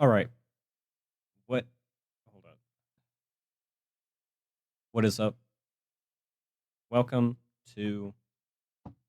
All right. What? Hold up. What is up? Welcome to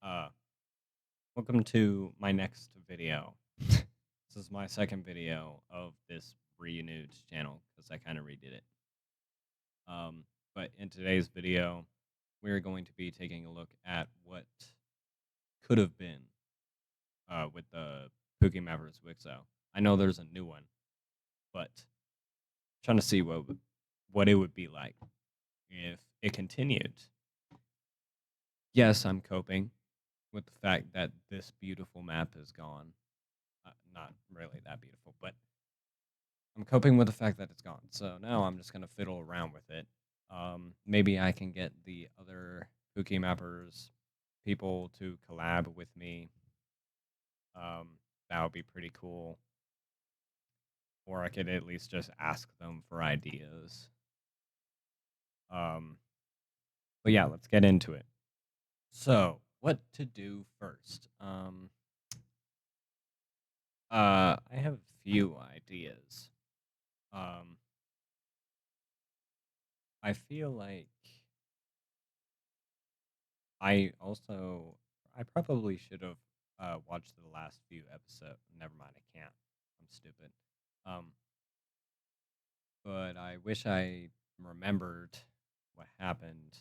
uh welcome to my next video. This is my second video of this renewed channel because I kind of redid it. But in today's video, we're going to be taking a look at what could have been with the PookieMappers wicso. I know there's a new one, but trying to see what it would be like if it continued. Yes, I'm coping with the fact that this beautiful map is gone. Not really that beautiful, but I'm coping with the fact that it's gone. So now I'm just going to fiddle around with it. Maybe I can get the other PookieMappers people to collab with me. That would be pretty cool. Or I could at least just ask them for ideas. Um, but yeah, let's get into it. So, what to do first? I have a few ideas. Um, I feel like I probably should have watched the last few episodes. Never mind, I can't. I'm stupid. Um, but I wish I remembered what happened.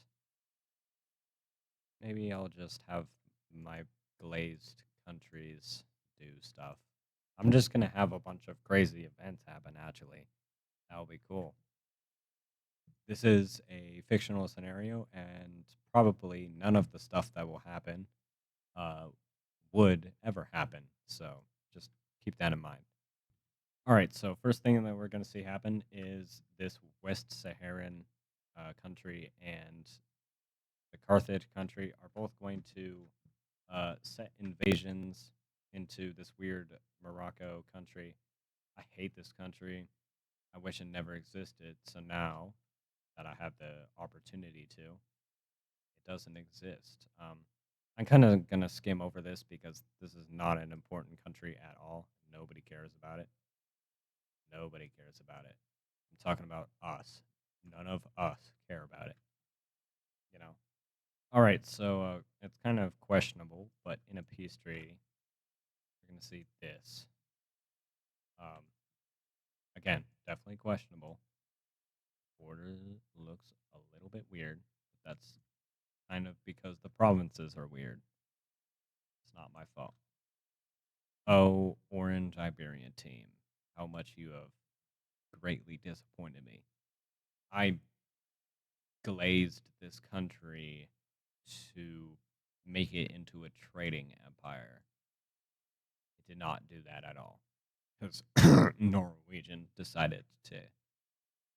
Maybe I'll just have my glazed countries do stuff. I'm just gonna have a bunch of crazy events happen. Actually, that'll be cool. This is a fictional scenario, and probably none of the stuff that will happen uh, would ever happen. So just keep that in mind. All right. So first thing that we're going to see happen is this West Saharan country and the Carthage country are both going to set invasions into this weird Morocco country. I hate this country. I wish it never existed. So now that I have the opportunity to, it doesn't exist. I'm kind of going to skim over this because this is not an important country at all. Nobody cares about it. Nobody cares about it. I'm talking about us. None of us care about it, you know? All right, so it's kind of questionable, but in a peace treaty, we're going to see this. Um, Again, definitely questionable. Border looks a little bit weird, but that's kind of because the provinces are weird. It's not my fault. Oh, Orange Iberian team, how much you have greatly disappointed me. I glazed this country to make it into a trading empire. It did not do that at all because Norwegian decided to.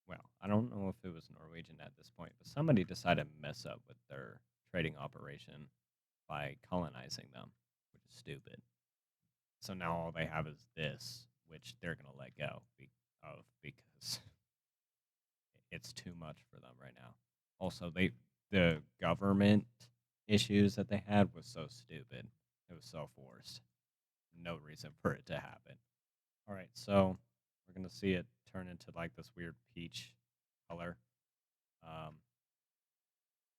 Well, I don't know if it was Norwegian at this point, but somebody decided to mess up with their trading operation by colonizing them, which is stupid. So now all they have is this, which they're gonna let go of because it's too much for them right now. Also, the government issues that they had was so stupid. It was so forced. No reason for it to happen. All right, so we're gonna see it turn into like this weird peach color. Um,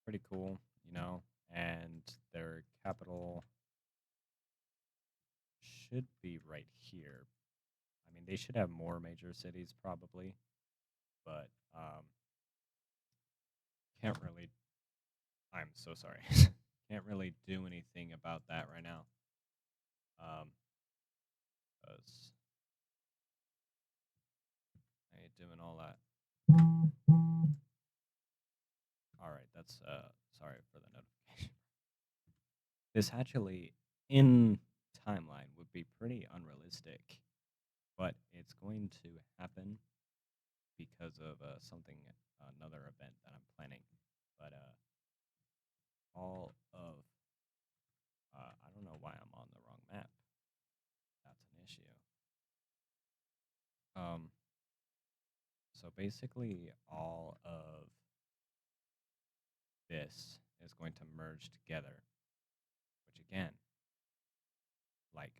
Pretty cool, you know. And their capital should be right here. I mean, they should have more major cities probably, but can't really. I'm so sorry. Can't really do anything about that right now. Um, 'Cause I ain't doing all that. All right, that's sorry for the notification. This actually in timeline would be pretty unrealistic, but it's going to happen because of something another event that I'm planning. But all of I don't know why I'm on the wrong map. That's an issue. Um, so basically, all of this is going to merge together, which again, like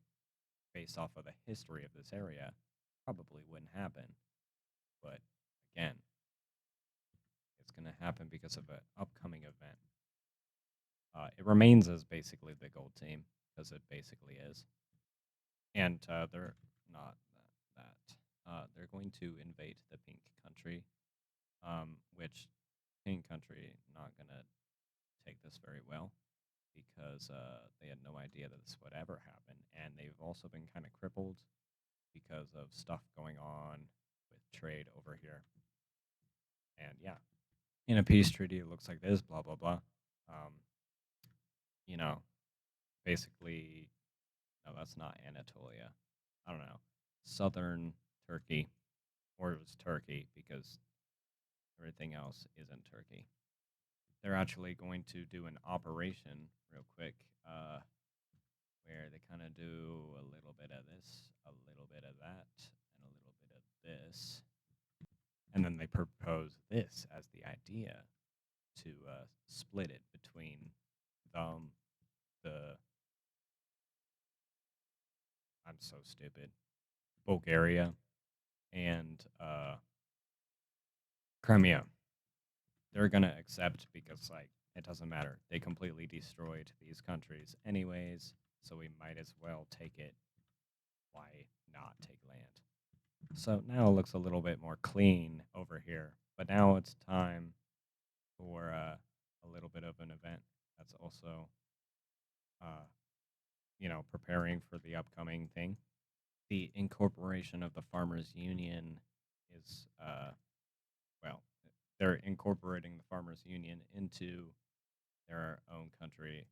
based off of the history of this area, probably wouldn't happen. But again, it's going to happen because of an upcoming event. It remains as basically the gold team because it basically is, and they're not that. They're going to invade the pink country, which pink country not gonna take this very well because they had no idea that this would ever happen, and they've also been kind of crippled because of stuff going on with trade over here. And yeah, in a peace treaty, it looks like this, blah blah blah. Um, you know, basically, no, that's not Anatolia. I don't know, southern Turkey, or it was Turkey because everything else isn't Turkey. They're actually going to do an operation real quick, where they kind of do a little bit of this, a little bit of that, and a little bit of this, and then they propose this as the idea to split it between them, the I'm so stupid, Bulgaria, and Crimea. They're gonna accept because like it doesn't matter. They completely destroyed these countries anyways, so we might as well take it. Why not take land? So now it looks a little bit more clean over here. But now it's time for a little bit of an event that's also, uh, preparing for the upcoming thing. The incorporation of the Farmers Union is, well, they're incorporating the Farmers Union into their own country,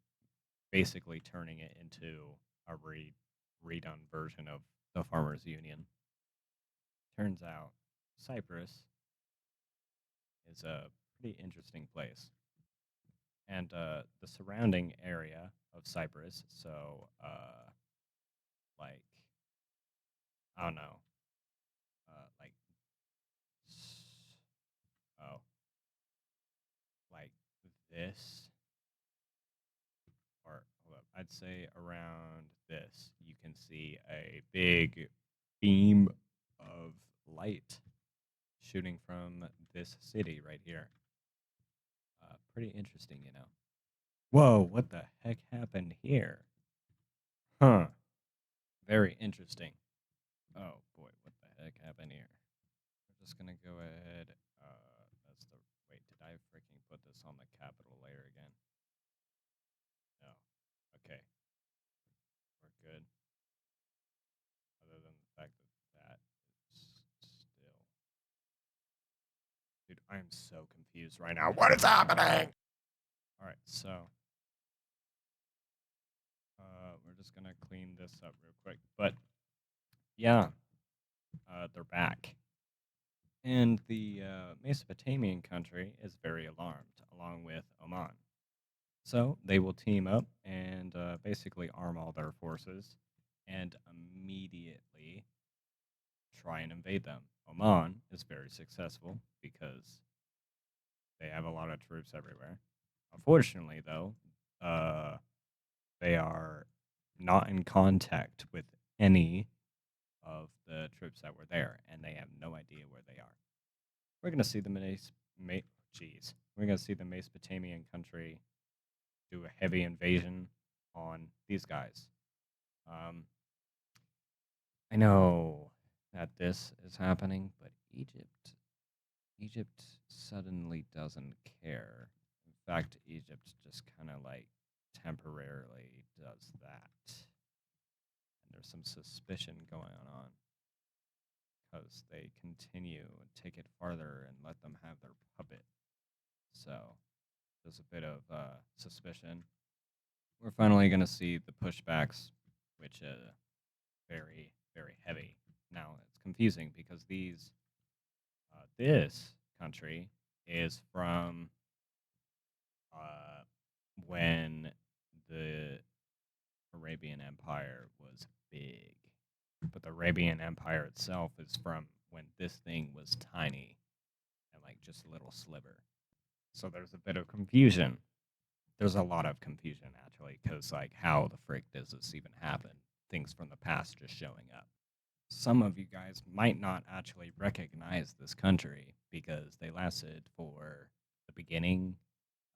basically turning it into a redone version of the Farmers Union. Turns out Cyprus is a pretty interesting place. And the surrounding area of Cyprus, so like, I don't know, like, oh, like this, or hold up, I'd say around this, you can see a big beam of light shooting from this city right here. Pretty interesting, you know. Whoa, what the heck happened here? Huh. Very interesting. Oh boy, what the heck happened here? We're just gonna go ahead. That's the wait. Did I freaking put this on the capital layer again? No. Okay, we're good. Other than the fact that that is still, dude, I am so confused right now. What is happening? All right, so we're just gonna clean this up real quick. But yeah, they're back. And the Mesopotamian country is very alarmed, along with Oman. So they will team up and basically arm all their forces and immediately try and invade them. Oman is very successful because they have a lot of troops everywhere. Unfortunately, though, uh, they are not in contact with any of the troops that were there, and they have no idea where they are. We're gonna see the we're gonna see the Mesopotamian country do a heavy invasion on these guys. Um, I know that this is happening, but Egypt suddenly doesn't care. In fact, Egypt just kind of like temporarily does that. And there's some suspicion going on because they continue and take it farther and let them have their puppet. So there's a bit of suspicion. We're finally going to see the pushbacks, which very, very heavy. Now it's confusing because this country is from when the Arabian Empire was big, but the Arabian Empire itself is from when this thing was tiny and like just a little sliver. So there's a bit of confusion. There's a lot of confusion actually, because like how the frick does this even happen? Things from the past just showing up. some of you guys might not actually recognize this country because they lasted for the beginning,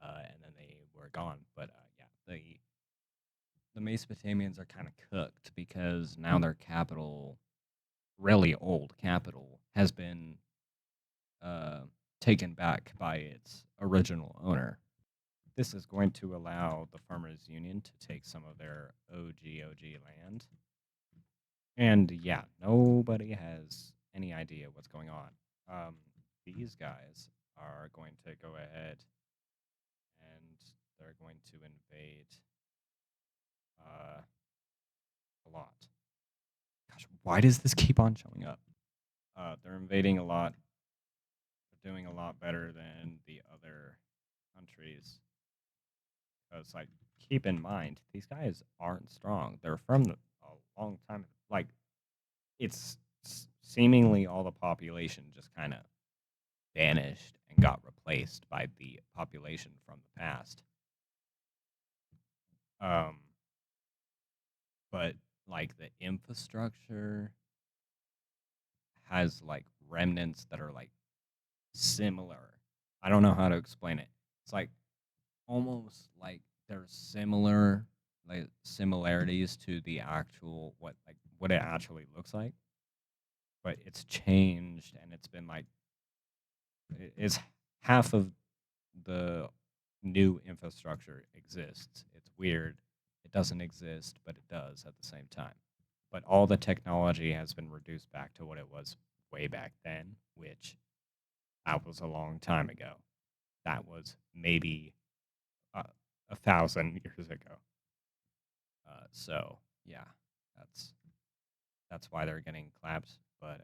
and then they were gone. But yeah, the Mesopotamians are kind of cooked because now their capital, really old capital, has been uh, taken back by its original owner. This is going to allow the Farmers Union to take some of their OG land. And yeah, nobody has any idea what's going on. Um, these guys are going to go ahead and they're going to invade uh, a lot. Gosh, why does this keep on showing up? They're invading a lot. They're doing a lot better than the other countries. Because, like, keep in mind, these guys aren't strong. They're from a long time. Like, it's seemingly all the population just kind of vanished and got replaced by the population from the past. Um, but like the infrastructure has like remnants that are like similar. I don't know how to explain it. It's like almost like there's similar like similarities to the actual what it actually looks like, but it's changed and it's been like it's half of the new infrastructure exists. It's weird. It doesn't exist, but it does at the same time. But all the technology has been reduced back to what it was way back then, which that was a long time ago. That was maybe 1,000 years ago. So yeah, that's that's why they're getting claps, but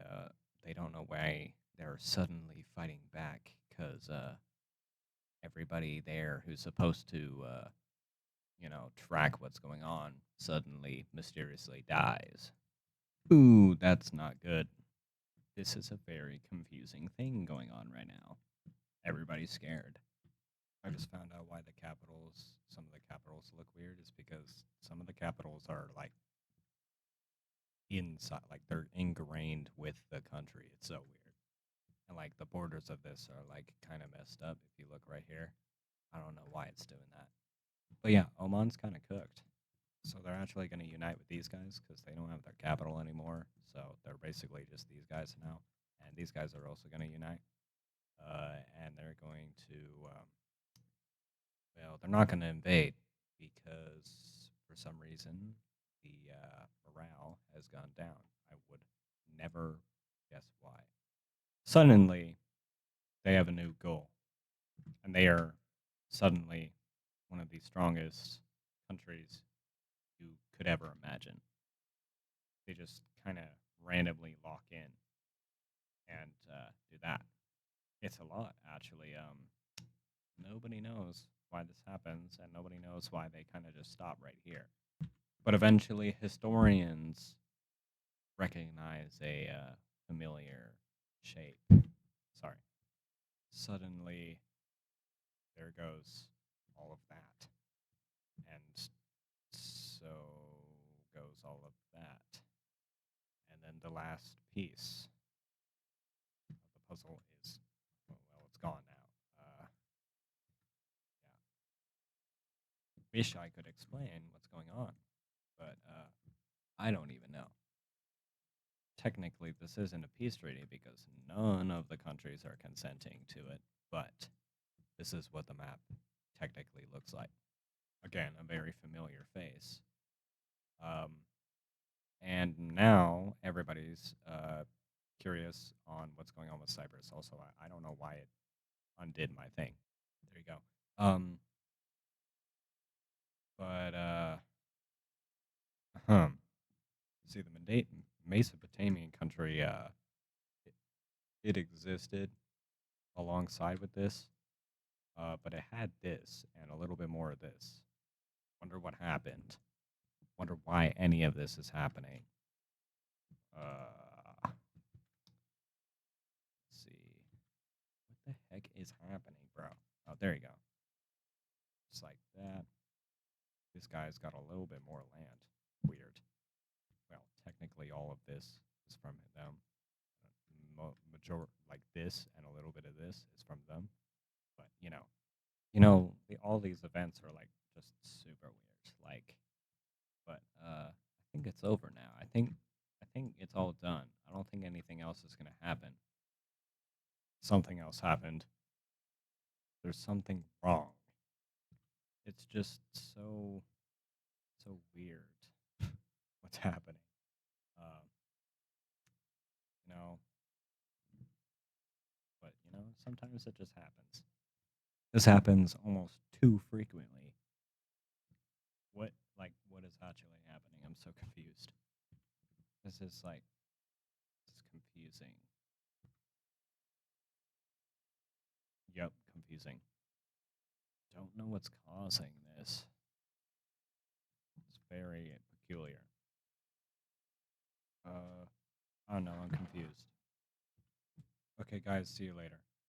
they don't know why they're suddenly fighting back because everybody there who's supposed to track what's going on suddenly mysteriously dies. Ooh, that's not good. This is a very confusing thing going on right now. Everybody's scared. I just found out why some of the capitals look weird is because some of the capitals are like inside, like they're ingrained with the country. It's so weird. And like the borders of this are like kind of messed up if you look right here. I don't know why it's doing that. But yeah, Oman's kind of cooked. So they're actually going to unite with these guys because they don't have their capital anymore. So they're basically just these guys now. And these guys are also going to unite. And they're going to, well, they're not going to invade because for some reason the morale has gone down. I would never guess why. Suddenly, they have a new goal. And they are suddenly one of the strongest countries you could ever imagine. They just kind of randomly lock in and do that. It's a lot, actually. Nobody knows why this happens, and nobody knows why they kind of just stop right here. But eventually, historians recognize a familiar shape. Sorry. Suddenly, there goes all of that. And so goes all of that. And then the last piece of the puzzle is, well, it's gone now. Yeah. Wish I could explain what's going on, but I don't even know. Technically, this isn't a peace treaty because none of the countries are consenting to it, but this is what the map technically looks like. Again, a very familiar face. Um, and now everybody's curious on what's going on with Cyprus. Also, I don't know why it undid my thing. There you go. But see, the Mesopotamian country, it, it existed alongside with this, but it had this and a little bit more of this. Wonder what happened. Wonder why any of this is happening. Let's see. What the heck is happening, bro? Oh, there you go. Just like that. This guy's got a little bit more land. Weird. Well, technically all of this is is from them. Major like this and a little bit of this is from them. But all these events are like just super weird. Like, but I think it's over now. I think it's all done. I don't think anything else is gonna happen. Something else happened. There's something wrong. It's just so weird. What's happening? Uh, you know, but sometimes it just happens. This happens almost too frequently. What is actually happening? I'm so confused. This is like it's confusing. Yep, confusing. Don't know what's causing this. It's very peculiar. I don't know. I'm confused. Okay, guys, see you later.